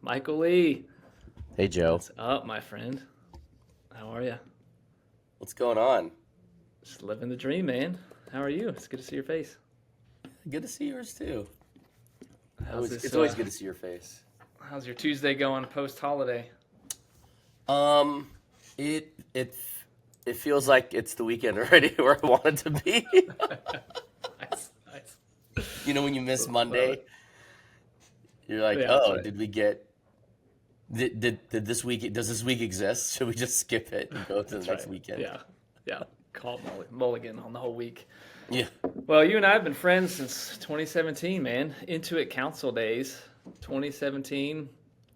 Michael Ly. Hey Joe, What's up, my friend? How are you? what's going on? Just living the dream, man. How are you? It's good to see your face. Good to see yours too. How's this? It's always good to see your face. How's your Tuesday going post holiday? Um, it it it feels like it's the weekend already where I want it to be. Nice, nice. You know, when you miss Love Monday, it. you're like, Yeah, that's oh, right. did we get did this week does this week exist? Should we just skip it and go to the That's next right. weekend? Yeah, yeah. Called Mulligan on the whole week. Yeah. Well, you and I have been friends since 2017, man. Intuit Council days, 2017.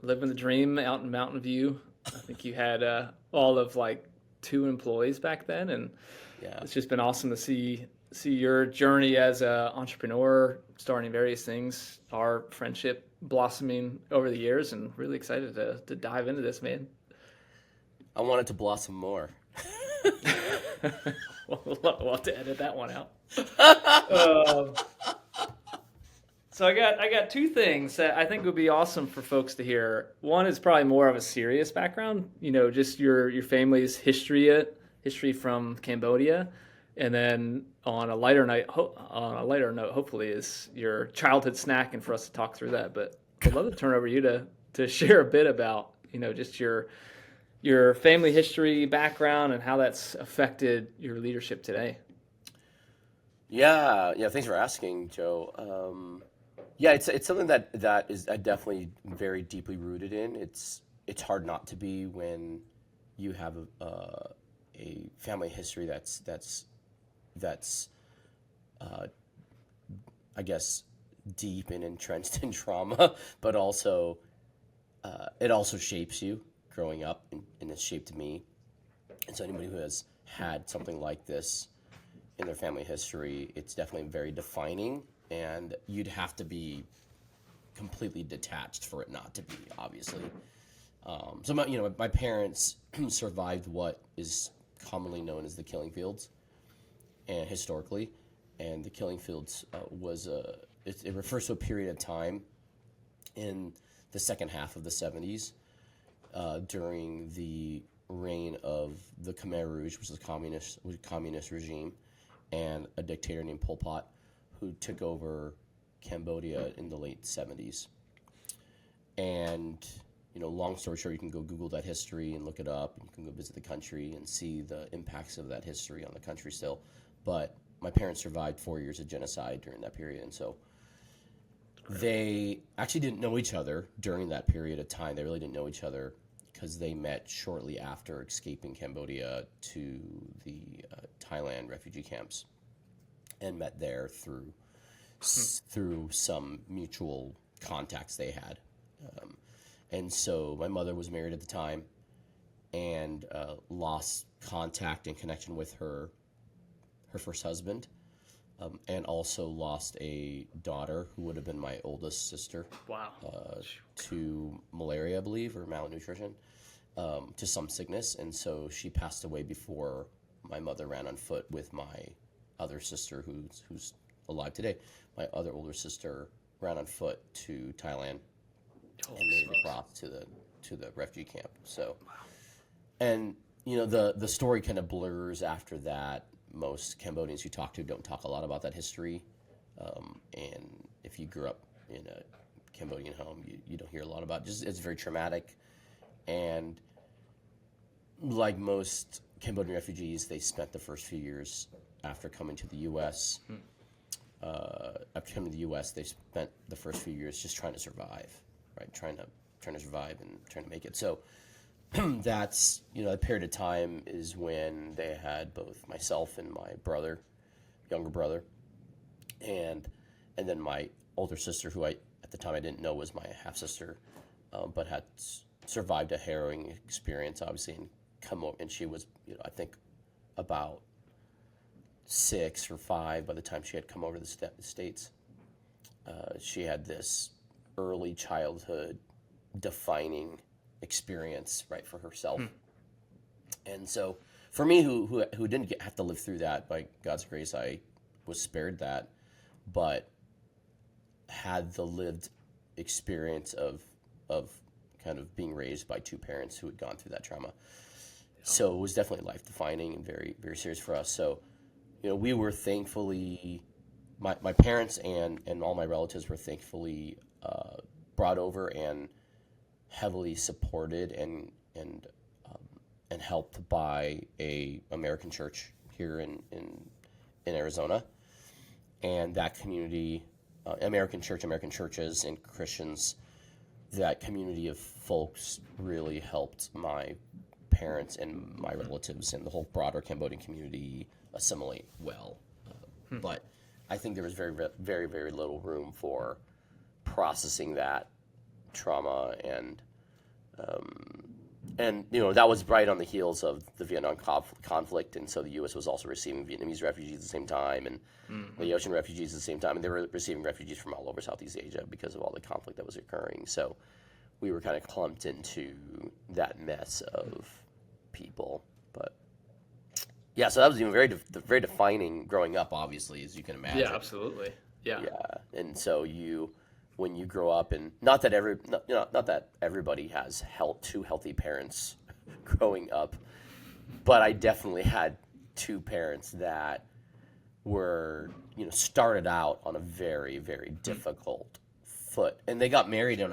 Living the dream out in Mountain View. I think you had all of like two employees back then, and Yeah. it's just been awesome to see your journey as an entrepreneur, starting various things, our friendship blossoming over the years, and really excited to dive into this, man. I want it to blossom more. We'll have to edit that one out. Um, so I got two things that I think would be awesome for folks to hear. One is probably more of a serious background, just your family's history from Cambodia, and then on a lighter note, hopefully, is your childhood snack, and for us to talk through that. But I'd love to turn over you to share a bit about just your family history, background, and how that's affected your leadership today. Yeah, yeah. Thanks for asking, Joe. Yeah, it's something that is definitely very deeply rooted in. It's hard not to be when you have a family history that's uh, I guess deep and entrenched in trauma, but also it also shapes you growing up, and it shaped me. And so anybody who has had something like this in their family history, it's definitely very defining, and you'd have to be completely detached for it not to be, obviously. So my parents survived what is commonly known as the Killing Fields, and historically, and the Killing Fields it refers to a period of time in the second half of the 70s during the reign of the Khmer Rouge, which is a communist regime, and a dictator named Pol Pot, who took over Cambodia in the late 70s. And, long story short, you can go Google that history and look it up. You can go visit the country and see the impacts of that history on the country still. But my parents survived 4 years of genocide during that period. And so they actually didn't know each other during that period of time. They really didn't know each other because they met shortly after escaping Cambodia to the Thailand refugee camps, and met there through some mutual contacts they had. And so my mother was married at the time, and lost contact and connection with her first husband, and also lost a daughter who would have been my oldest sister Wow. to malaria, I believe, or malnutrition, to some sickness. And so she passed away before my mother ran on foot with my other sister, who's alive today. My other older sister ran on foot to Thailand Holy and made it smokes. across to the refugee camp. So, and the story kind of blurs after that. Most Cambodians you talk to don't talk a lot about that history, and if you grew up in a Cambodian home, you don't hear a lot about it. Just it's very traumatic, and like most Cambodian refugees, they spent the first few years after coming to the U.S. After coming to the U.S., they spent the first few years just trying to survive, right? Trying to survive and trying to make it. So that's a period of time is when they had both myself and my younger brother, and then my older sister, who at the time I didn't know was my half sister, but had survived a harrowing experience, obviously, and come over, and she was I think about 6 or 5 by the time she had come over to the States. She had this early childhood defining experience, right, for herself. And so for me, who didn't have to live through that, by God's grace, I was spared that, but had the lived experience of kind of being raised by two parents who had gone through that trauma. So it was definitely life defining and very, very serious for us. So, we were thankfully, my parents and all my relatives were thankfully brought over and heavily supported and helped by a American church here in Arizona. And that community, American churches and Christians, that community of folks really helped my parents and my relatives and the whole broader Cambodian community assimilate well. But I think there was very, very, very little room for processing that trauma, and that was right on the heels of the Vietnam conflict, and so the U.S. was also receiving Vietnamese refugees at the same time, and Laotian refugees at the same time, and they were receiving refugees from all over Southeast Asia because of all the conflict that was occurring. So we were kind of clumped into that mess of people. But yeah, so that was very very defining growing up, obviously, as you can imagine. Yeah, absolutely. Yeah. And so when you grow up, and not that everybody has two healthy parents growing up, but I definitely had two parents that were, started out on a very, very difficult foot, and they got married in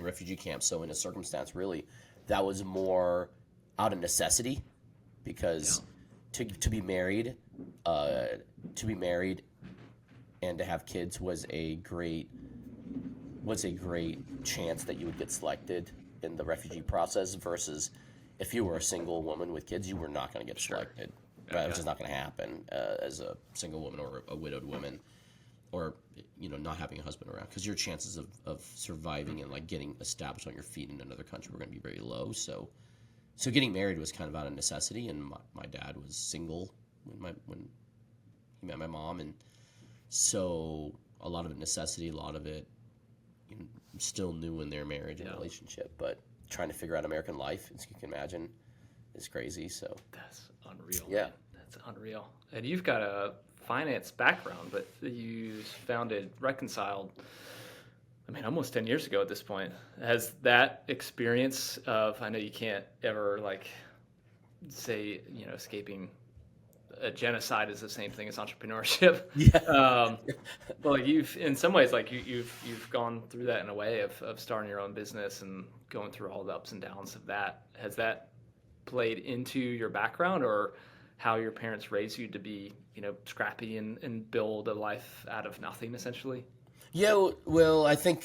refugee camps. So in a circumstance, really, that was more out of necessity, because to be married, and to have kids was a great chance that you would get selected in the refugee process, versus if you were a single woman with kids, you were not going to get selected. Right? It was just not going to happen as a single woman or a widowed woman, or not having a husband around, because your chances of surviving and like getting established on your feet in another country were going to be very low. So getting married was kind of out of necessity, and my dad was single when he met my mom, and so a lot of it necessity, a lot of it still new in their marriage and relationship, but trying to figure out American life, as you can imagine, is crazy. So that's unreal. Yeah, man. That's unreal. And you've got a finance background, but you founded Reconciled, almost 10 years ago at this point. Has that experience of, I know you can't ever say, escaping a genocide is the same thing as entrepreneurship. Yeah. But you've, in some ways, you've gone through that in a way of starting your own business and going through all the ups and downs of that. Has that played into your background, or how your parents raised you to be, scrappy and build a life out of nothing, essentially? Yeah, well, I think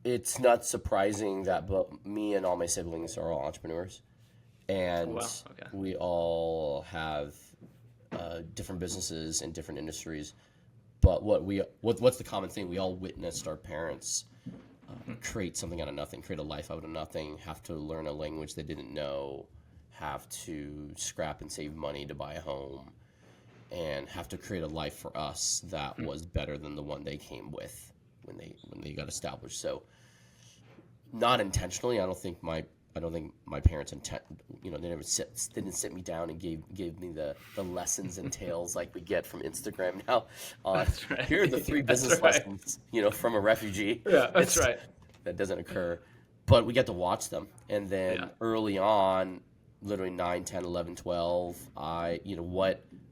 it's not surprising that me and all my siblings are all entrepreneurs, and we all have different businesses in different industries. But what's the common thing? We all witnessed our parents create something out of nothing, create a life out of nothing, have to learn a language they didn't know, have to scrap and save money to buy a home, and have to create a life for us that was better than the one they came with when they got established. So, not intentionally, I don't think my parents they never didn't sit me down and gave me the lessons and tales like we get from Instagram now. That's right. Here are the 3 business lessons, from a refugee. Yeah, that's right. That doesn't occur, but we get to watch them, and then early on, literally 9, 10, 11, 12,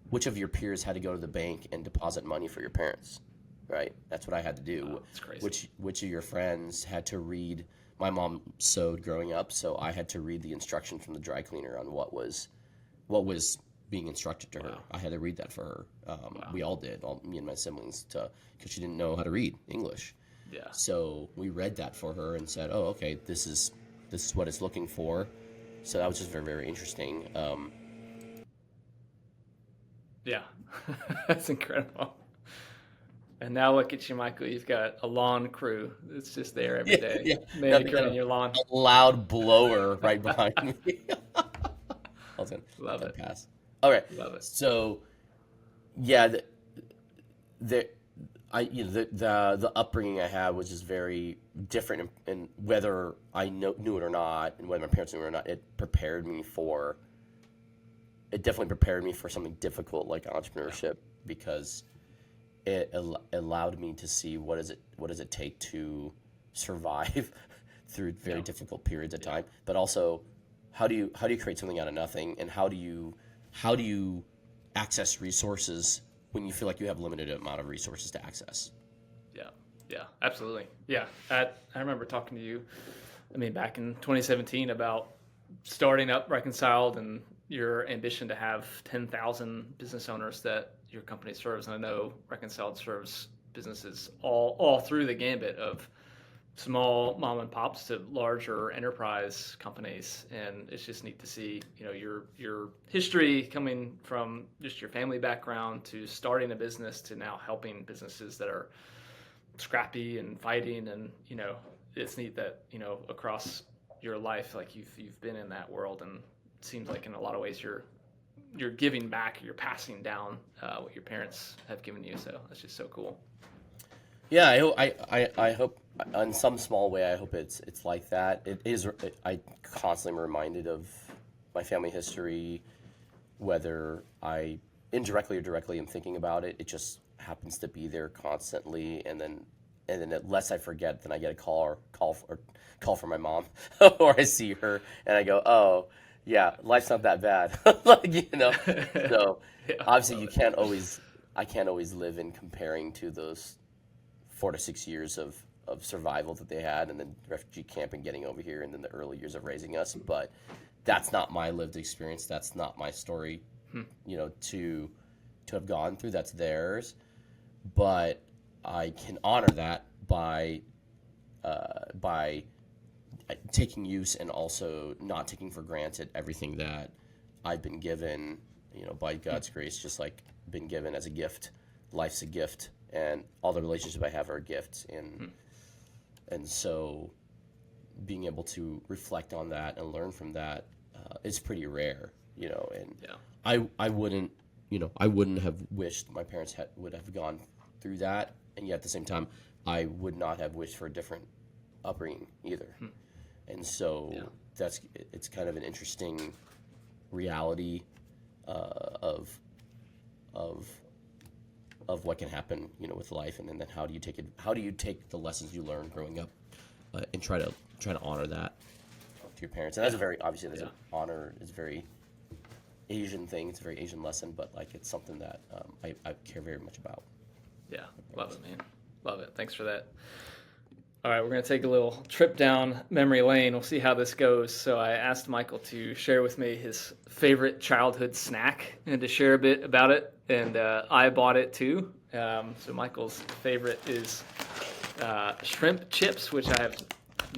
which of your peers had to go to the bank and deposit money for your parents, right? That's what I had to do. Oh, that's crazy. Which of your friends had to read? My mom sewed growing up, so I had to read the instructions from the dry cleaner on what was being instructed to her. Wow. I had to read that for her. We all did, me and my siblings, because she didn't know how to read English. Yeah. So we read that for her and said, "Oh, okay, this is what it's looking for." So that was just very, very interesting. Yeah, that's incredible. And now look at you, Michael. You've got a lawn crew that's just there every day. Yeah. Manicure your lawn. A loud blower right behind me. I was Love it. Pass. All right. Love it. So, yeah, the upbringing I had was just very different, and whether I knew it or not, and whether my parents knew it or not, it definitely prepared me for something difficult like entrepreneurship, because it allowed me to see what does it take to survive through very difficult periods of time, but also how do you create something out of nothing, and how do you access resources when you feel like you have limited amount of resources to access? Yeah, absolutely. Yeah, I remember talking to you, back in 2017 about starting up Reconciled and your ambition to have 10,000 business owners that your company serves. And I know Reconciled serves businesses all through the gambit of small mom and pops to larger enterprise companies. And it's just neat to see, your history coming from just your family background to starting a business to now helping businesses that are scrappy and fighting. And, it's neat that, across your life, like you've been in that world, and it seems like in a lot of ways you're giving back, you're passing down what your parents have given you. So that's just so cool. Yeah, I hope in some small way, I hope it's like that. I constantly am reminded of my family history, whether I indirectly or directly am thinking about it. It just happens to be there constantly, and then unless I forget, then I get a call from my mom, or I see her and I go, oh yeah, life's not that bad, So obviously I can't always live in comparing to those 4 to 6 years of survival that they had, and then refugee camp and getting over here, and then the early years of raising us. But that's not my lived experience. That's not my story, to have gone through. That's theirs. But I can honor that by taking use and also not taking for granted everything that I've been given, by God's grace, just like been given as a gift. Life's a gift, and all the relationships I have are gifts, and so being able to reflect on that and learn from that is pretty rare, And I wouldn't have wished my parents would have gone through that, and yet at the same time, I would not have wished for a different upbringing either. And so it's kind of an interesting reality of what can happen, with life, and then how do you take the lessons you learned growing up and try to honor that to your parents. And that's an honor is a very Asian thing. It's a very Asian lesson, but like it's something that I care very much about. Yeah, love it, man. Love it. Thanks for that. All right, we're going to take a little trip down memory lane. We'll see how this goes. So I asked Michael to share with me his favorite childhood snack and to share a bit about it. And I bought it too. So Michael's favorite is shrimp chips, which I have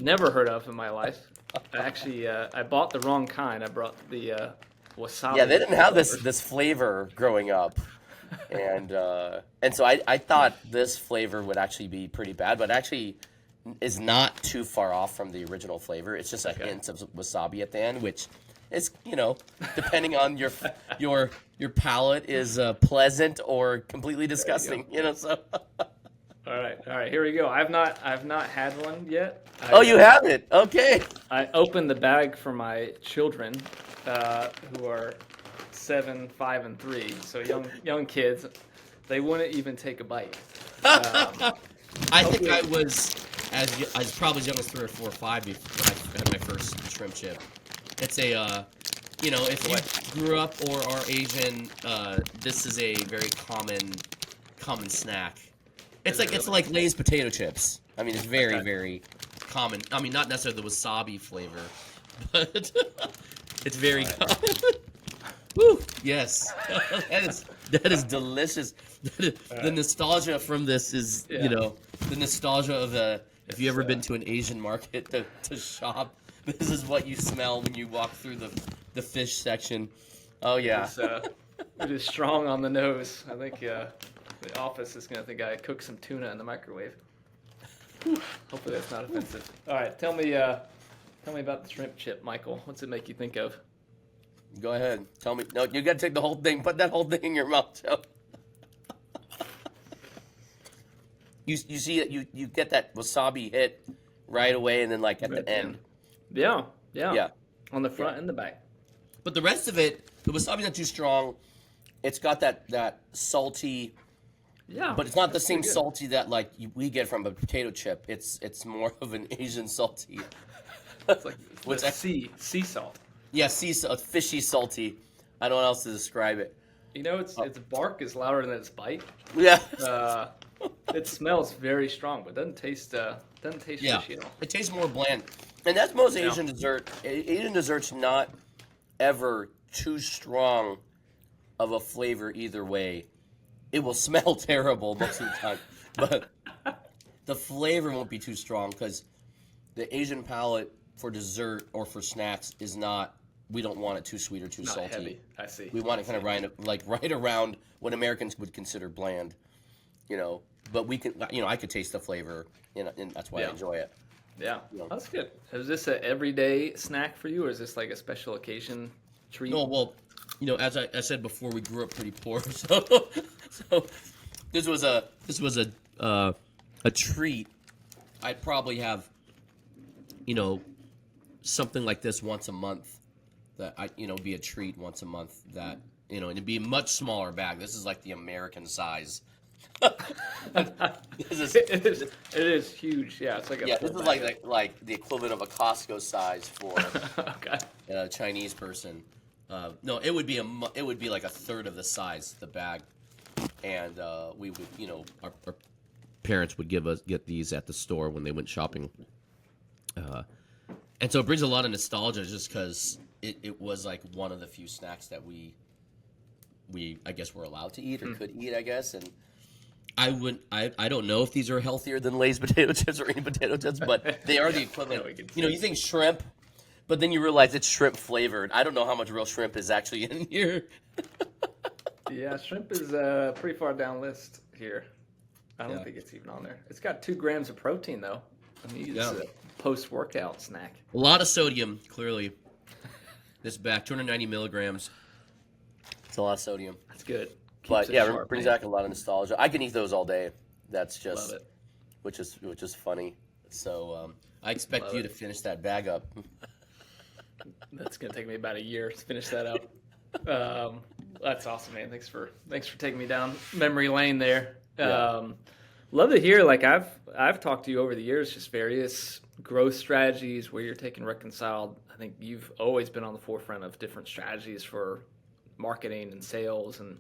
never heard of in my life. I bought the wrong kind. I brought the wasabi. Yeah, they didn't have this flavor growing up. And so I thought this flavor would actually be pretty bad, but actually is not too far off from the original flavor. It's just a hint of wasabi at the end, which is, depending on your palate, is pleasant or completely disgusting. So. All right, here we go. I've not had one yet. You haven't? Okay. I opened the bag for my children, who are 7, 5, and 3. So young kids. They wouldn't even take a bite. I think I was probably as young as 3 or 4 or 5 when I had my first shrimp chip. It's a, if you grew up or are Asian, this is a very common snack. It's like Lay's potato chips. It's very, very common. Not necessarily the wasabi flavor, but it's very common. Woo! Yes, that is delicious. The nostalgia from this is, the nostalgia of if you ever been to an Asian market to shop, this is what you smell when you walk through the fish section. Oh yeah, it is strong on the nose. I think the office is gonna think I cooked some tuna in the microwave. Hopefully that's not offensive. All right, tell me about the shrimp chip, Michael. What's it make you think of? Go ahead. Tell me. No, you got to take the whole thing. Put that whole thing in your mouth, Joe. You see it. You get that wasabi hit right away, and then like at the end. Yeah. On the front and the back. But the rest of it, the wasabi's not too strong. It's got that salty Yeah, but it's not the that's same pretty good. salty that like we get from a potato chip. It's more of an Asian salty, It's like the which I, sea salt. yeah, fishy salty. I don't know how else to describe it. You know, its bark is louder than its bite. Yeah, Uh, it smells very strong, but doesn't taste yeah. fishy at all. It tastes more bland, and that's most Yeah. Asian dessert. Asian dessert's not ever too strong of a flavor either way. It will smell terrible most of the time, but the flavor won't be too strong because the Asian palate for dessert or for snacks is not. We don't want it too sweet or too Not salty. heavy. I see. We want it kind of right around what Americans would consider bland, But we can, I could taste the flavor, and that's why I Yeah. enjoy it. Yeah, Yeah. that's good. Is this an everyday snack for you, or is this like a special occasion treat? No, well, as I said before, we grew up pretty poor, so this was a treat. I'd probably have, something like this once a month. That be a treat once a month. That it'd be a much smaller bag. This is like the American size. It is huge. Yeah, it's like a Yeah, full this is bag. like the equivalent of a Costco size for Okay. a Chinese person. No, it would be like a third of the size, the bag, and we would, our parents would get these at the store when they went shopping, and so it brings a lot of nostalgia just because it was like one of the few snacks that we I guess were allowed to eat or could eat, I guess, and I don't know if these are healthier than Lay's potato chips or any potato chips, but they are the equivalent. Yeah, we can You think shrimp, but then you realize it's shrimp flavored. I don't know how much real shrimp is actually in here. Yeah, shrimp is pretty far down list here. I don't Yeah. think it's even on there. It's got 2 grams of protein though. I mean, it's Yeah. a post-workout snack. A lot of sodium, clearly. This back, 290 milligrams. It's a lot of sodium. That's good. But Keeps it yeah, it sharp, brings man. back a lot of nostalgia. I can eat those all day. That's just, Love it. which is funny. So I expect Love you it. to finish that bag up. That's gonna take me about a year to finish that up. That's awesome, man. Thanks for taking me down memory lane there. Yeah. Love to hear. Like I've talked to you over the years, just various growth strategies where you're taking Reconciled. I think you've always been on the forefront of different strategies for marketing and sales, and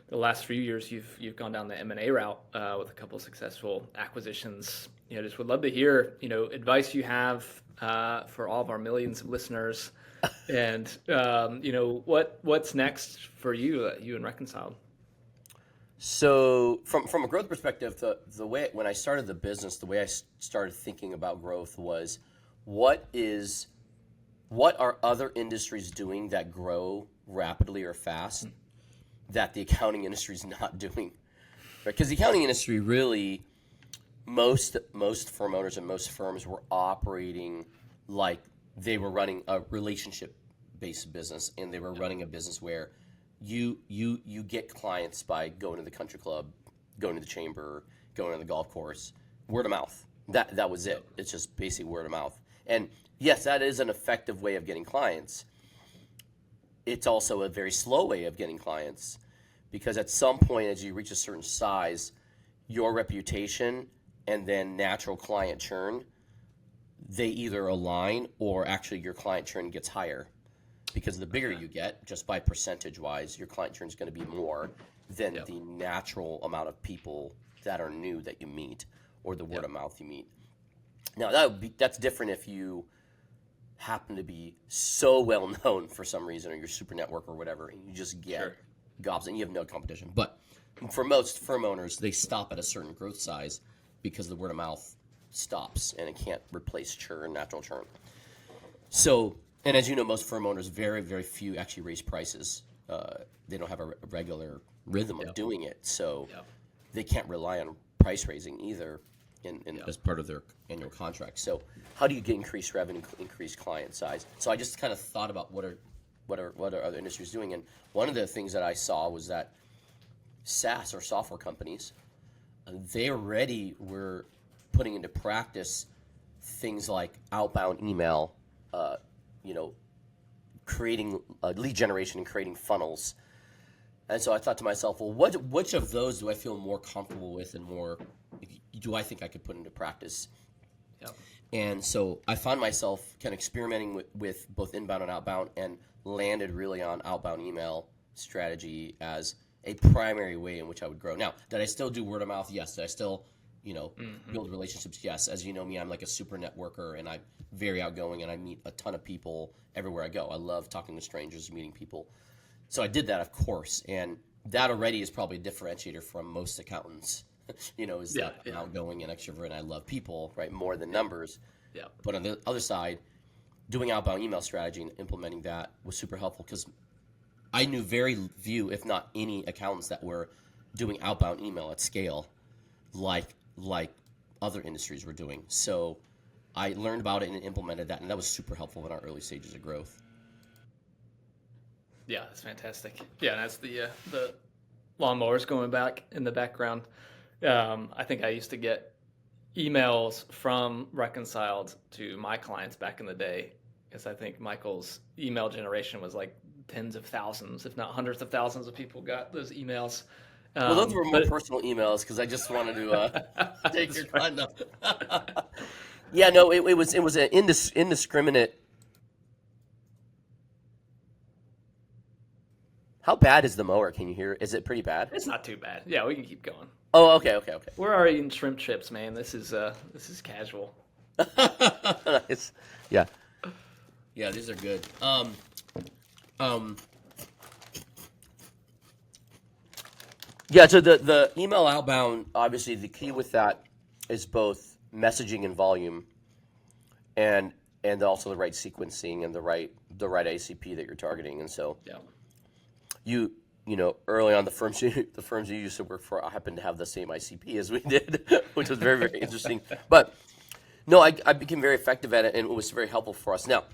the last few years you've gone down the M&A route with a couple of successful acquisitions. Just would love to hear advice you have for all of our millions of listeners, and what's next for you and Reconciled. So from a growth perspective, the way when I started the business, the way I started thinking about growth was what are other industries doing that grow rapidly or fast that the accounting industry is not doing, right? Because the accounting industry really, most firm owners and most firms were operating like they were running a relationship-based business, and they were running a business where you get clients by going to the country club, going to the chamber, going to the golf course, word of mouth. That was it. It's just basic word of mouth. And yes, that is an effective way of getting clients. It's also a very slow way of getting clients, because at some point as you reach a certain size, your reputation and then natural client churn, they either align or actually your client churn gets higher. Because the bigger you get, just by percentage-wise, your client churn is going to be more than the natural amount of people that are new that you meet or the word of mouth you meet. Now, that's different if you happen to be so well known for some reason, or you're super network or whatever, and you just get gobs and you have no competition. But for most firm owners, they stop at a certain growth size because the word of mouth stops and it can't replace churn, natural churn. So, and as you know, most firm owners, very, very few actually raise prices. They don't have a regular rhythm of doing it, so they can't rely on price raising either as part of their annual contract. So how do you get increased revenue, increased client size? So I just kind of thought about what are other industries doing, and one of the things that I saw was that SaaS or software companies, they already were putting into practice things like outbound email, creating lead generation and creating funnels, And so I thought to myself, well, which of those do I feel more comfortable with and more do I think I could put into practice? Yep. And so I found myself kind of experimenting with both inbound and outbound, and landed really on outbound email strategy as a primary way in which I would grow. Now, did I still do word of mouth? Yes. Did I still, build relationships? Yes. As you know me, I'm like a super networker, and I'm very outgoing, and I meet a ton of people everywhere I go. I love talking to strangers, meeting people. So I did that, of course, and that already is probably a differentiator from most accountants. Is that I'm outgoing and extrovert, and I love people, right, more than numbers. Yeah. But on the other side, doing outbound email strategy and implementing that was super helpful because I knew very few, if not any, accountants that were doing outbound email at scale, like other industries were doing. So I learned about it and implemented that, and that was super helpful in our early stages of growth. Yeah, that's fantastic. Yeah, that's the lawnmowers going back in the background. I think I used to get emails from Reconciled to my clients back in the day, because I think Michael's email generation was like tens of thousands, if not hundreds of thousands of people got those emails. Well, those were more personal emails because I just wanted to take your conduct. Yeah, no, it was an indiscriminate. How bad is the mower? Can you hear? Is it pretty bad? It's not too bad. Yeah, we can keep going. Oh, okay. We're already eating shrimp chips, man. This is casual. Nice. Yeah, these are good. Yeah, so the email outbound, obviously the key with that is both messaging and volume, and also the right sequencing and the right ACP that you're targeting. And so you early on the firms you used to work for happen to have the same ICP as we did, which was very, very interesting. But no, I became very effective at it, and it was very helpful for us. Now,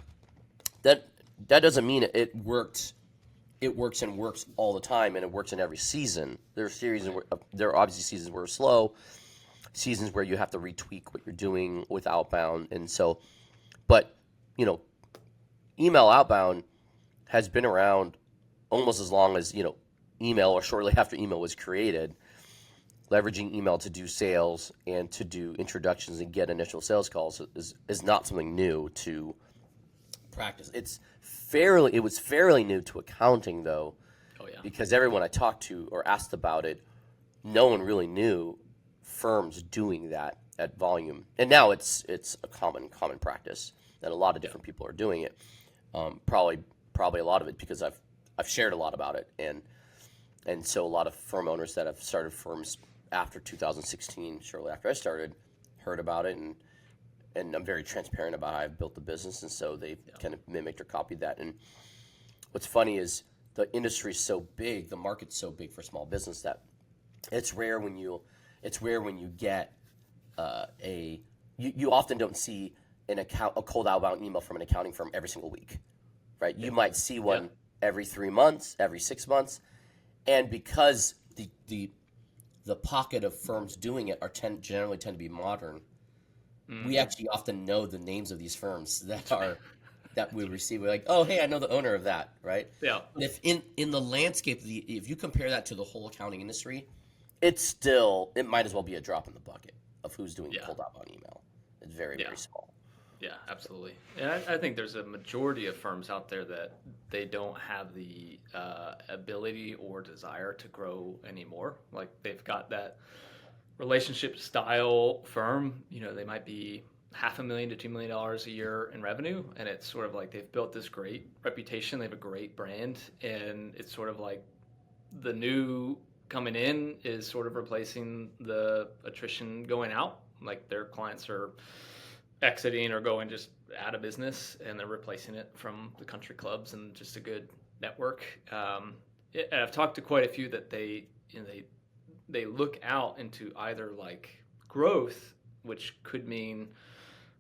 that doesn't mean it worked. It works and works all the time, and it works in every season. There are obviously seasons where it's slow, seasons where you have to retweak what you're doing with outbound, and so. But email outbound has been around almost as long as email, or shortly after email was created. Leveraging email to do sales and to do introductions and get initial sales calls is not something new to practice. It was fairly new to accounting, though. Oh yeah. Because everyone I talked to or asked about it, no one really knew firms doing that at volume. And now it's a common practice, and a lot of different people are doing it. Probably a lot of it because I've shared a lot about it, and so a lot of firm owners that have started firms after 2016, shortly after I started, heard about it, and I'm very transparent about how I've built the business, and so they've kind of mimicked or copied that. And what's funny is the industry's so big, the market's so big for small business that it's rare when you get you often don't see a cold outbound email from an accounting firm every single week, right? You might see one every 3 months, every 6 months, and because the pocket of firms doing it generally tend to be modern. We actually often know the names of these firms that we receive. We're like, oh, hey, I know the owner of that, right? Yeah. If in the landscape, if you compare that to the whole accounting industry, it might as well be a drop in the bucket of who's doing cold outbound email. It's very, very small. Yeah, absolutely. And I think there's a majority of firms out there that they don't have the ability or desire to grow anymore. Like they've got that relationship style firm, they might be $500,000 to $2 million a year in revenue, and it's sort of like they've built this great reputation, they have a great brand, and it's sort of like the new coming in is sort of replacing the attrition going out. Like their clients are exiting or going just out of business, and they're replacing it from the country clubs and just a good network. And I've talked to quite a few that they look out into either like growth, which could mean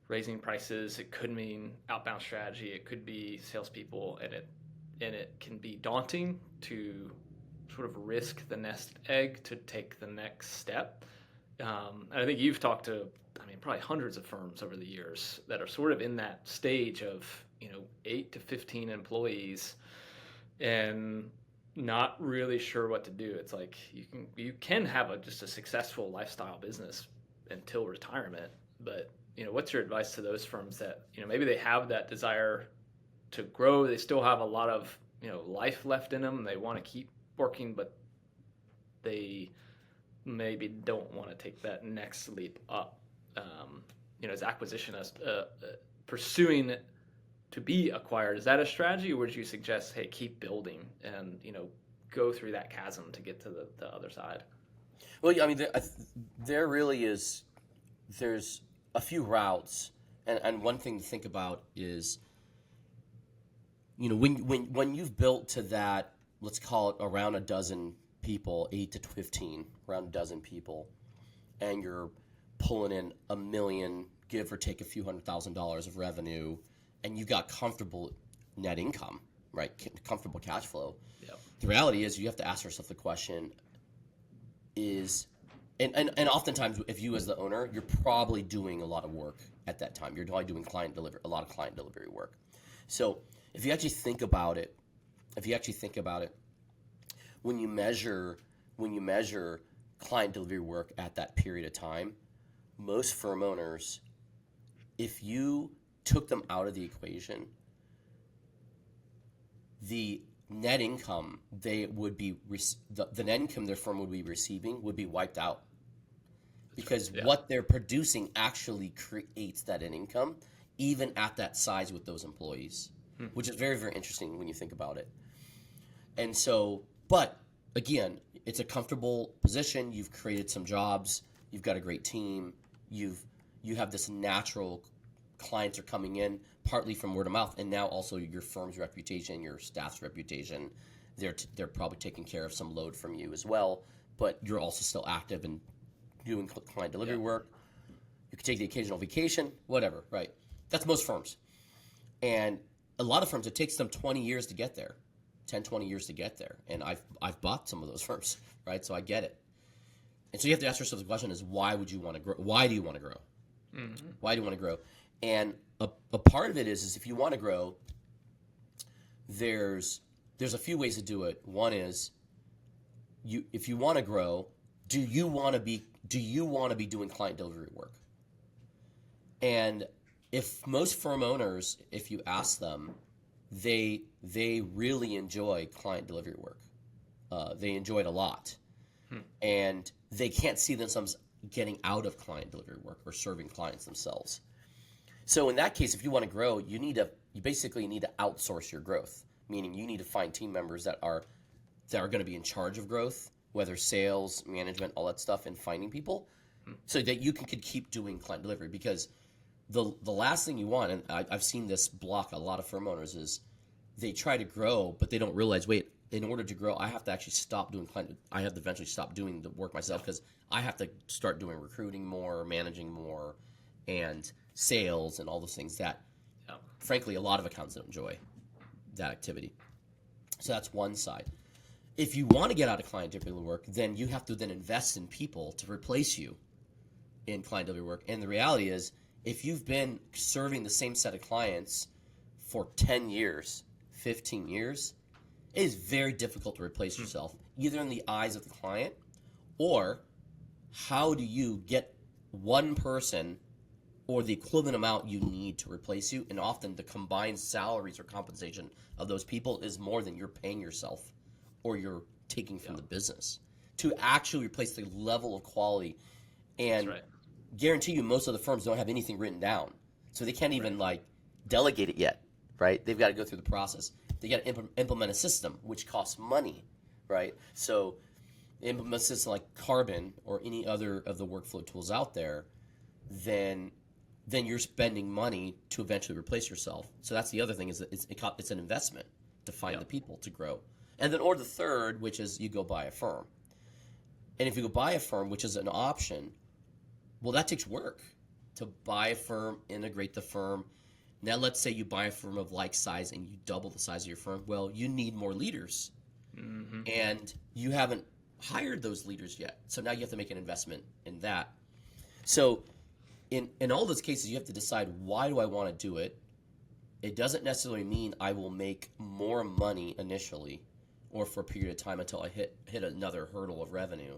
raising prices, it could mean outbound strategy, it could be salespeople, and it can be daunting to sort of risk the nest egg to take the next step. And I think you've talked to, probably hundreds of firms over the years that are sort of in that stage of 8 to 15 employees, and not really sure what to do. It's like you can have just a successful lifestyle business until retirement, but what's your advice to those firms that maybe they have that desire to grow, they still have a lot of life left in them, they want to keep working, but they maybe don't want to take that next leap up. As acquisition, as pursuing to be acquired, is that a strategy, or would you suggest, hey, keep building and go through that chasm to get to the other side? Well, I mean, there really is. There's a few routes, and one thing to think about is, when you've built to that, let's call it around a dozen people, 8 to 15, around a dozen people, and you're pulling in $1 million, give or take a few $100,000 of revenue, and you've got comfortable net income, right? Comfortable cash flow. Yep. The reality is you have to ask yourself the question is, and oftentimes if you as the owner, you're probably doing a lot of work at that time. You're probably doing a lot of client delivery work. So if you actually think about it, when you measure client delivery work at that period of time, most firm owners, if you took them out of the equation, the net income the net income their firm would be receiving would be wiped out, because what they're producing actually creates that net income, even at that size with those employees, which is very, very interesting when you think about it. And so, but again, it's a comfortable position. You've created some jobs. You've got a great team. You have this natural clients are coming in partly from word of mouth, and now also your firm's reputation, your staff's reputation. They're probably taking care of some load from you as well, but you're also still active and doing client delivery work. You can take the occasional vacation, whatever, right? That's most firms. And a lot of firms, it takes them 20 years to get there, 10, 20 years to get there. And I've bought some of those firms, right? So I get it. And so you have to ask yourself the question is, why would you want to grow? Why do you want to grow? Mm-hmm. Why do you want to grow? And a part of it is if you want to grow, there's a few ways to do it. One is if you want to grow, do you want to be doing client delivery work? And if most firm owners, if you ask them, they really enjoy client delivery work. They enjoy it a lot. And they can't see themselves getting out of client delivery work or serving clients themselves. So in that case, if you want to grow, you basically need to outsource your growth, meaning you need to find team members that are going to be in charge of growth, whether sales, management, all that stuff, and finding people, so that you can keep doing client delivery. Because the last thing you want, and I've seen this block a lot of firm owners, is they try to grow, but they don't realize, wait, in order to grow, I have to actually stop doing client. I have to eventually stop doing the work myself, because I have to start doing recruiting more, managing more, and sales and all those things that, frankly, a lot of accountants don't enjoy that activity. So that's one side. If you want to get out of client delivery work, then you have to then invest in people to replace you in client delivery work. And the reality is, if you've been serving the same set of clients for 10 years, 15 years, it is very difficult to replace yourself, either in the eyes of the client, or how do you get one person or the equivalent amount you need to replace you? And often the combined salaries or compensation of those people is more than you're paying yourself or you're taking from the business to actually replace the level of quality. And guarantee you, most of the firms don't have anything written down, so they can't even delegate it yet, right? They've got to go through the process. They got to implement a system, which costs money, right? So implement a system like Carbon or any other of the workflow tools out there, then you're spending money to eventually replace yourself. So that's the other thing, is that it's an investment to find the people to grow. And then, or the third, which is you go buy a firm. And if you go buy a firm, which is an option, well, that takes work to buy a firm, integrate the firm. Now, let's say you buy a firm of like size and you double the size of your firm. Well, you need more leaders. Mm-hmm. And you haven't hired those leaders yet. So now you have to make an investment in that. So in all those cases, you have to decide, why do I want to do it? It doesn't necessarily mean I will make more money initially or for a period of time until I hit another hurdle of revenue.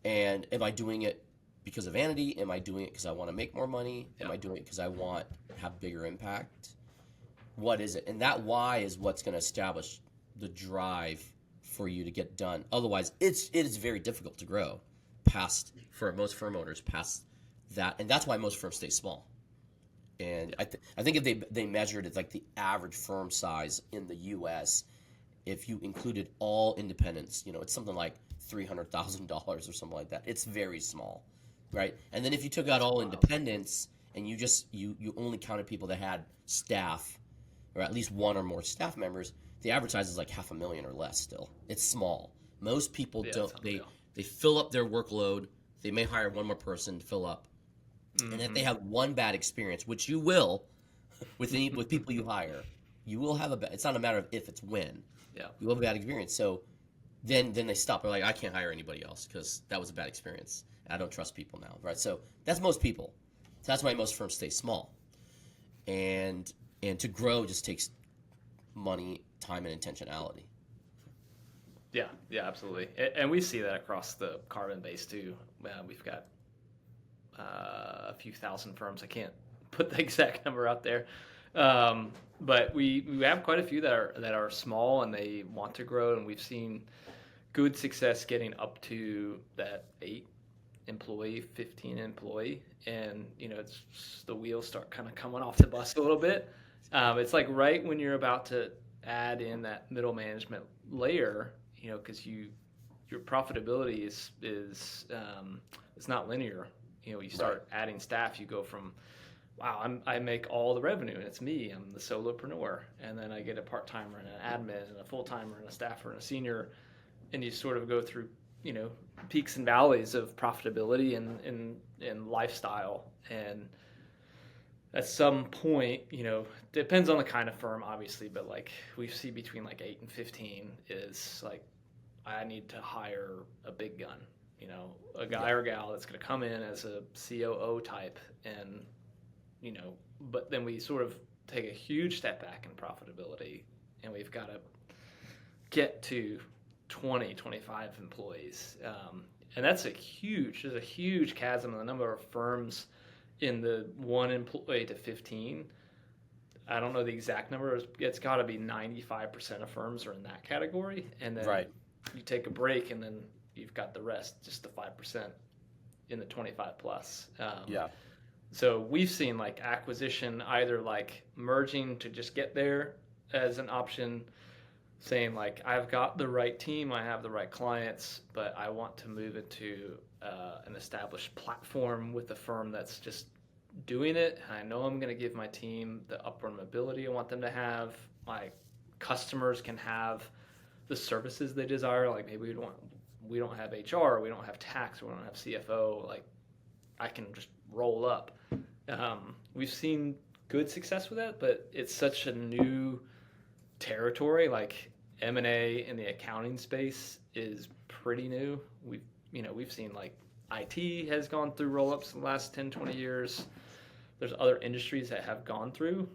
And am I doing it because of vanity? Am I doing it because I want to make more money? Am I doing it because I want to have bigger impact? What is it? And that why is what's going to establish the drive for you to get done. Otherwise, it is very difficult to grow for most firm owners past that. And that's why most firms stay small. And I think if they measured it like the average firm size in the U.S., if you included all independents, it's something like $300,000 or something like that. It's very small, right? And then if you took out all independents and you only counted people that had staff, or at least one or more staff members, the average size is like $500,000 or less. Still, it's small. Most people don't. They fill up their workload. They may hire one more person to fill up, and if they have one bad experience, which you will, with people you hire, you will have it's not a matter of if, it's when. Yeah. You will have a bad experience. So then they stop. They're like, I can't hire anybody else because that was a bad experience. I don't trust people now, right? So that's most people. So that's why most firms stay small, and to grow just takes money, time, and intentionality. Yeah, absolutely. And we see that across the carbon base too. We've got a few thousand firms. I can't put the exact number out there, but we have quite a few that are small and they want to grow, and we've seen good success getting up to that 8 employee, 15 employee, and it's the wheels start kind of coming off the bus a little bit. It's like right when you're about to add in that middle management layer, because your profitability is it's not linear. You start adding staff, you go from, wow, I make all the revenue and it's me, I'm the solopreneur, and then I get a part-timer and an admin and a full-timer and a staffer and a senior, and you sort of go through peaks and valleys of profitability and lifestyle. And at some point, depends on the kind of firm, obviously, but like we see between like 8 and 15 is like, I need to hire a big gun, a guy or gal that's going to come in as a COO type, and but then we sort of take a huge step back in profitability, and we've got to get to 20, 25 employees, and there's a huge chasm in the number of firms in the 1 employee to 15. I don't know the exact number. It's got to be 95% of firms are in that category, and then you take a break, and then you've got the rest, just the 5% in the 25 plus. So we've seen like acquisition, either like merging to just get there as an option, saying like, I've got the right team, I have the right clients, but I want to move into an established platform with a firm that's just doing it. I know I'm going to give my team the upward mobility I want them to have. My customers can have the services they desire. Like maybe we don't have HR, we don't have tax, we don't have CFO. Like I can just roll up. We've seen good success with that, but it's such a new territory. Like M&A in the accounting space is pretty new. We've seen like IT has gone through roll-ups in the last 10, 20 years. There's other industries that have gone through.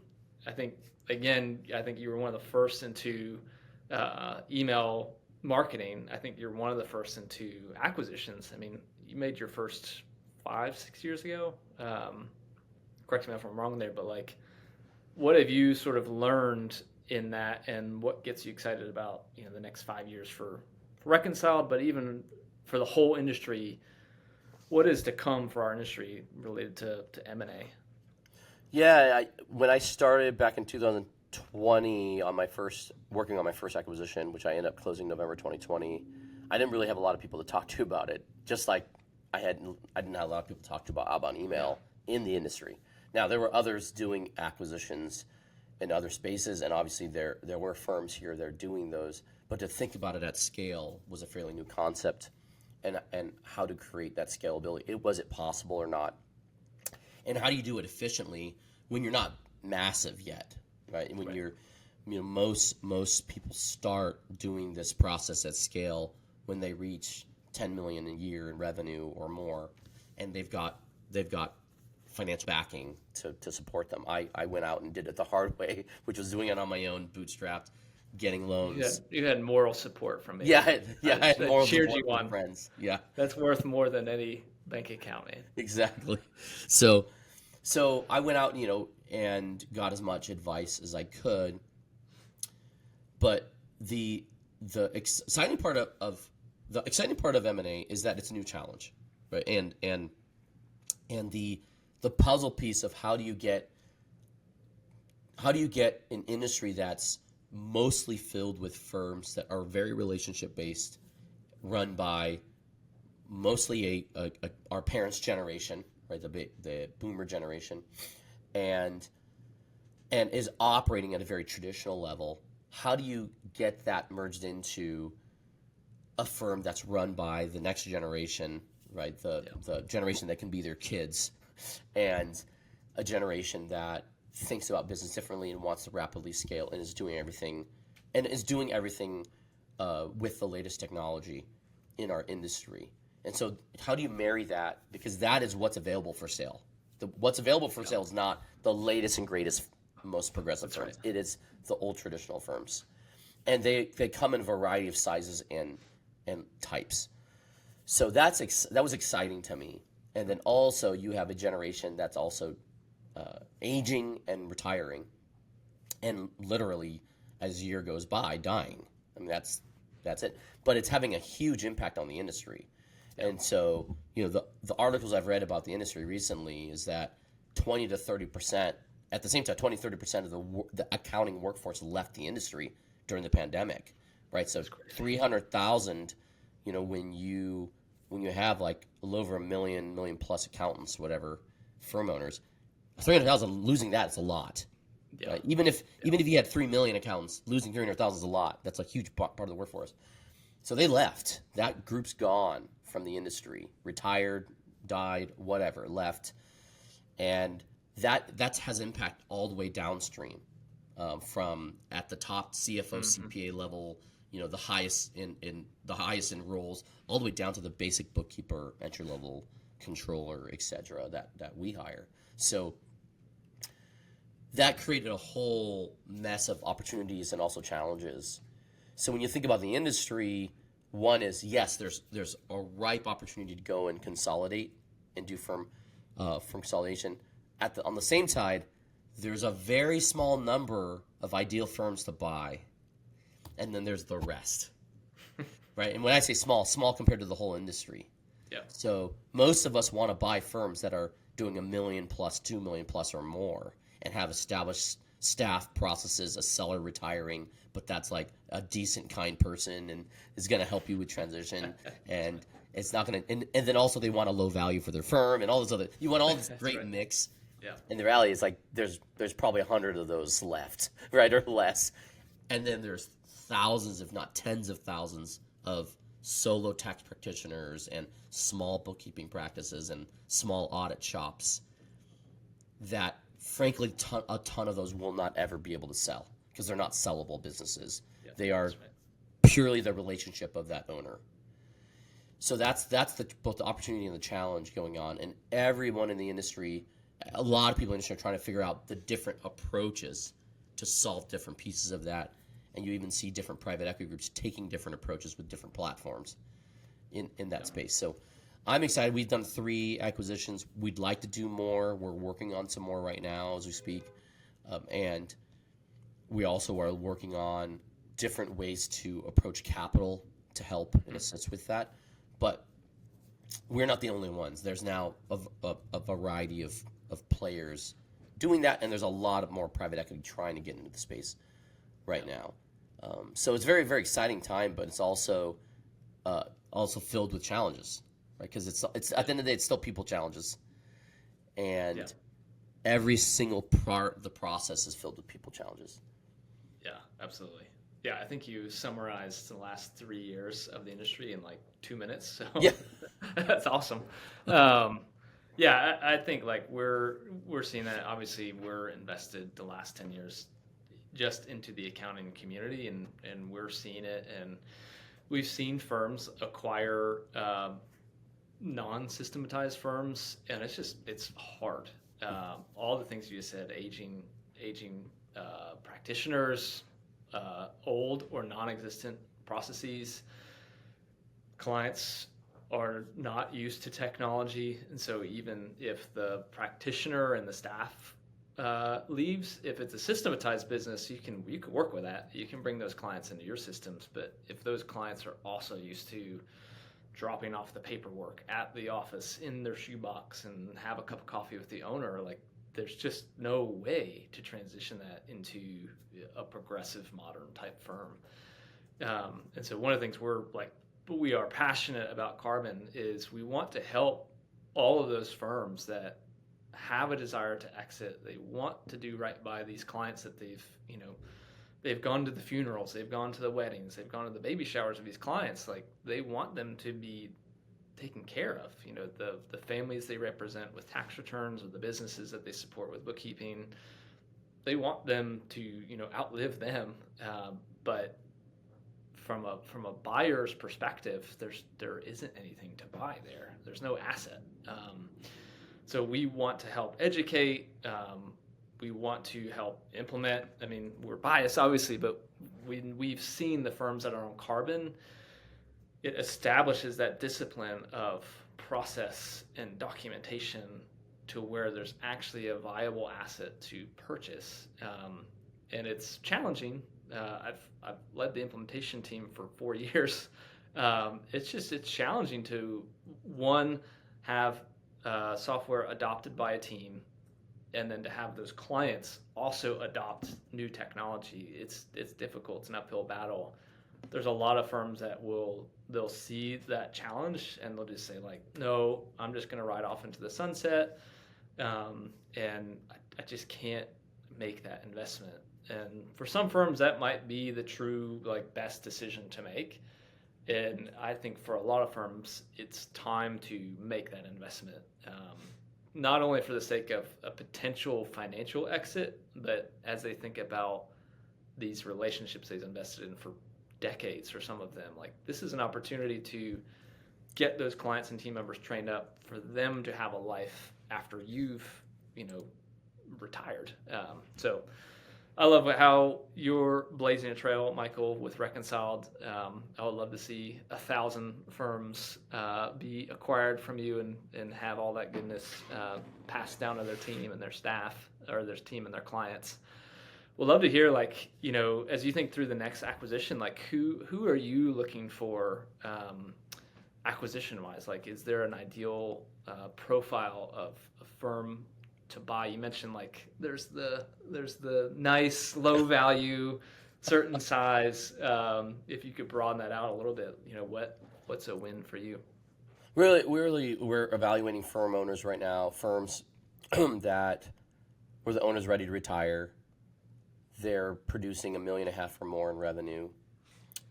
I think you were one of the first into email marketing. I think you're one of the first into acquisitions. I mean, you made your first 5-6 years ago. Correct me if I'm wrong there, but like, what have you sort of learned in that, and what gets you excited about the next 5 years for Reconciled, but even for the whole industry? What is to come for our industry related to M&A? Yeah, when I started back in 2020 working on my first acquisition, which I ended up closing November 2020, I didn't really have a lot of people to talk to about it. Just like I didn't have a lot of people to talk to about outbound email in the industry. Now there were others doing acquisitions in other spaces, and obviously there were firms here that are doing those. But to think about it at scale was a fairly new concept, and how to create that scalability. Was it possible or not? And how do you do it efficiently when you're not massive yet, right? And when you're, most people start doing this process at scale when they reach 10 million a year in revenue or more, and they've got financial backing to support them. I went out and did it the hard way, which was doing it on my own, bootstrapped, getting loans. You had moral support from me. Yeah, I had That moral cheered support you from on. friends. Yeah, That's worth more than any bank account, man. exactly. So, so I went out, and got as much advice as I could. But the exciting part of M&A is that it's a new challenge, right? And the puzzle piece of how do you get an industry that's mostly filled with firms that are very relationship based, run by mostly our parents' generation, right? The boomer generation, and is operating at a very traditional level. How do you get that merged into a firm that's run by the next generation, right? The generation that can be their kids, and a generation that thinks about business differently and wants to rapidly scale and is doing everything with the latest technology in our industry. And so how do you marry that? Because that is what's available for sale. What's available for sale is not the latest and greatest, most progressive firms. Right. It is the old traditional firms. And they come in a variety of sizes and types. So that was exciting to me. And then also you have a generation that's also aging and retiring, and literally as year goes by, dying. I mean, that's it. But it's having a huge impact on the industry. And so, the articles I've read about the industry recently is that 20 to 30%, at the same time, 20-30% of the accounting workforce left the industry during the pandemic, right? So 300,000, when you have like a little over a million plus accountants, whatever, firm owners, 300,000, losing that is a lot. Yeah. Right? Even if you had 3 million accountants, losing 300,000 is a lot. That's a huge part of the workforce. So they left. That group's gone from the industry, retired, died, whatever, left, and that has impact all the way downstream, from at the top CFO, CPA level, the highest in roles, all the way down to the basic bookkeeper, entry level controller, etc. That we hire. So that created a whole mess of opportunities and also challenges. So when you think about the industry, one is, yes, there's a ripe opportunity to go and consolidate and do firm consolidation. On the same side, there's a very small number of ideal firms to buy, and then there's the rest, right? And when I say small compared to the whole industry. Yeah. So most of us want to buy firms that are doing $1 million plus, $2 million plus or more, and have established staff, processes, a seller retiring, but that's like a decent, kind person and is going to help you with transition, and it's not going to. And then also they want a low value for their firm and all this other. You want all this great mix. Yeah. And the reality is like there's probably 100 of those left, right, or less, and then there's thousands, if not tens of thousands, of solo tax practitioners and small bookkeeping practices and small audit shops that, frankly, a ton of those will not ever be able to sell because they're not sellable businesses. Yeah, they are purely the relationship of that owner. So that's both the opportunity and the challenge going on. And everyone in the industry, a lot of people in the industry are trying to figure out the different approaches to solve different pieces of that. And you even see different private equity groups taking different approaches with different platforms in that space. So I'm excited. We've done 3 acquisitions. We'd like to do more. We're working on some more right now as we speak. And we also are working on different ways to approach capital to help and assist with that. But we're not the only ones. There's now a variety of players doing that, and there's a lot of more private equity trying to get into the space right now. So it's a very, very exciting time, but it's also filled with challenges, right? Because it's at the end of the day, it's still people challenges, and every single part of the process is filled with people challenges. Yeah, absolutely. Yeah, I think you summarized the last 3 years of the industry in like 2 minutes. So yeah, that's awesome. I think like we're seeing that. Obviously, we're invested the last 10 years just into the accounting community, and we're seeing it, and we've seen firms acquire non-systematized firms, and it's hard. All the things you said, aging practitioners, old or non-existent processes. Clients are not used to technology, and so even if the practitioner and the staff leaves, if it's a systematized business, you can work with that. You can bring those clients into your systems, but if those clients are also used to dropping off the paperwork at the office in their shoebox and have a cup of coffee with the owner, like there's just no way to transition that into a progressive modern type firm. And so one of the things we are passionate about Carbon is we want to help all of those firms that have a desire to exit. They want to do right by these clients that they've gone to the funerals, they've gone to the weddings, they've gone to the baby showers of these clients. Like they want them to be taken care of. The families they represent with tax returns, or the businesses that they support with bookkeeping, they want them to outlive them. But from a buyer's perspective, there isn't anything to buy there. There's no asset. So we want to help educate. We want to help implement. I mean, we're biased, obviously, but we've seen the firms that are on Carbon. It establishes that discipline of process and documentation to where there's actually a viable asset to purchase. And it's challenging. I've led the implementation team for 4 years. It's challenging to, one, have software adopted by a team, and then to have those clients also adopt new technology. It's difficult. It's an uphill battle. There's a lot of firms that they'll see that challenge and they'll just say like, no, I'm just going to ride off into the sunset, and I just can't make that investment. And for some firms, that might be the true best decision to make. And I think for a lot of firms, it's time to make that investment, not only for the sake of a potential financial exit, but as they think about these relationships they've invested in for decades for some of them. Like this is an opportunity to get those clients and team members trained up for them to have a life after you've retired. So I love how you're blazing a trail, Michael, with Reconciled. I would love to see 1,000 firms be acquired from you and have all that goodness passed down to their team and their staff, or their team and their clients. We'd love to hear, as you think through the next acquisition, who are you looking for acquisition-wise? Is there an ideal profile of a firm to buy? You mentioned there's the nice low value, certain size. If you could broaden that out a little bit, what's a win for you? Really, we're evaluating firm owners right now. Firms that where the owner's ready to retire, they're producing $1.5 million or more in revenue,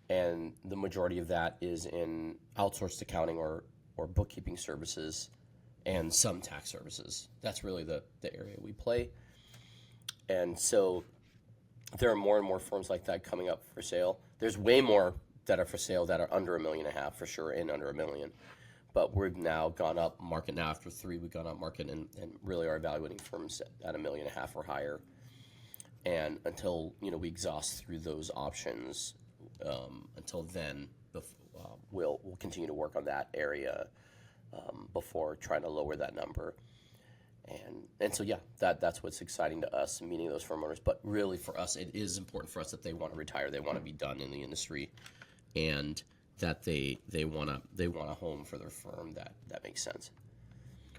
and the majority of that is in outsourced accounting or bookkeeping services, and some tax services. That's really the area we play. And so there are more and more firms like that coming up for sale. There's way more that are for sale that are under $1.5 million for sure, and under $1 million. But we've now gone up market. Now after 3, we've gone up market and really are evaluating firms at $1.5 million or higher. And until we exhaust through those options, until then, we'll continue to work on that area before trying to lower that number. And so that's what's exciting to us, meeting those firm owners. But really for us, it is important for us that they want to retire, they want to be done in the industry, and that they want a home for their firm that makes sense.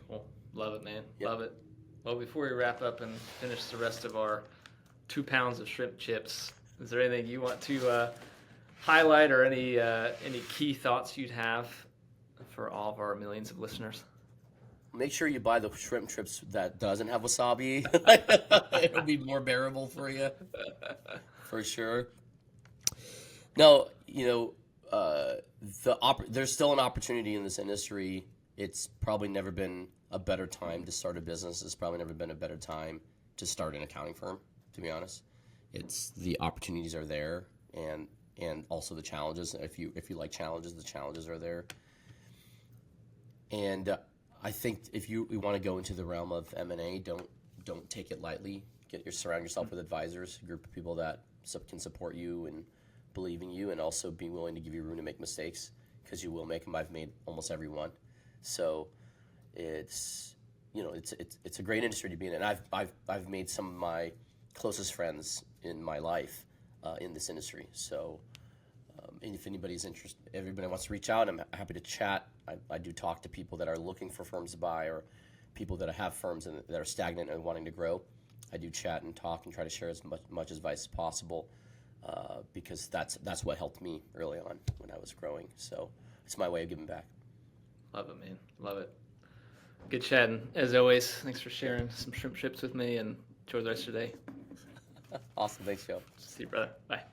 Cool. Love it, man. Yep. Love it. Well, before we wrap up and finish the rest of our 2 pounds of shrimp chips, is there anything you want to highlight, or any key thoughts you'd have for all of our millions of listeners? Make sure you buy the shrimp chips that doesn't have wasabi. It'll be more bearable for you, for sure. No, there's still an opportunity in this industry. It's probably never been a better time to start a business. It's probably never been a better time to start an accounting firm, to be honest. It's the opportunities are there, and also the challenges. If you like challenges, the challenges are there. And I think if you want to go into the realm of M&A, don't take it lightly. Surround yourself with advisors, a group of people that can support you and believe in you, and also being willing to give you room to make mistakes, because you will make them. I've made almost every one. So it's it's a great industry to be in, and I've made some of my closest friends in my life in this industry. So and if anybody's interested, everybody wants to reach out, I'm happy to chat. I do talk to people that are looking for firms to buy, or people that have firms and that are stagnant and wanting to grow. I do chat and talk and try to share as much advice as possible, because that's what helped me early on when I was growing. So it's my way of giving back. Love it, man. Love it. Good chatting, as always. Thanks for sharing some shrimp chips with me, and enjoy the rest of your day. Awesome. Thanks, Joe. See you, brother. Bye.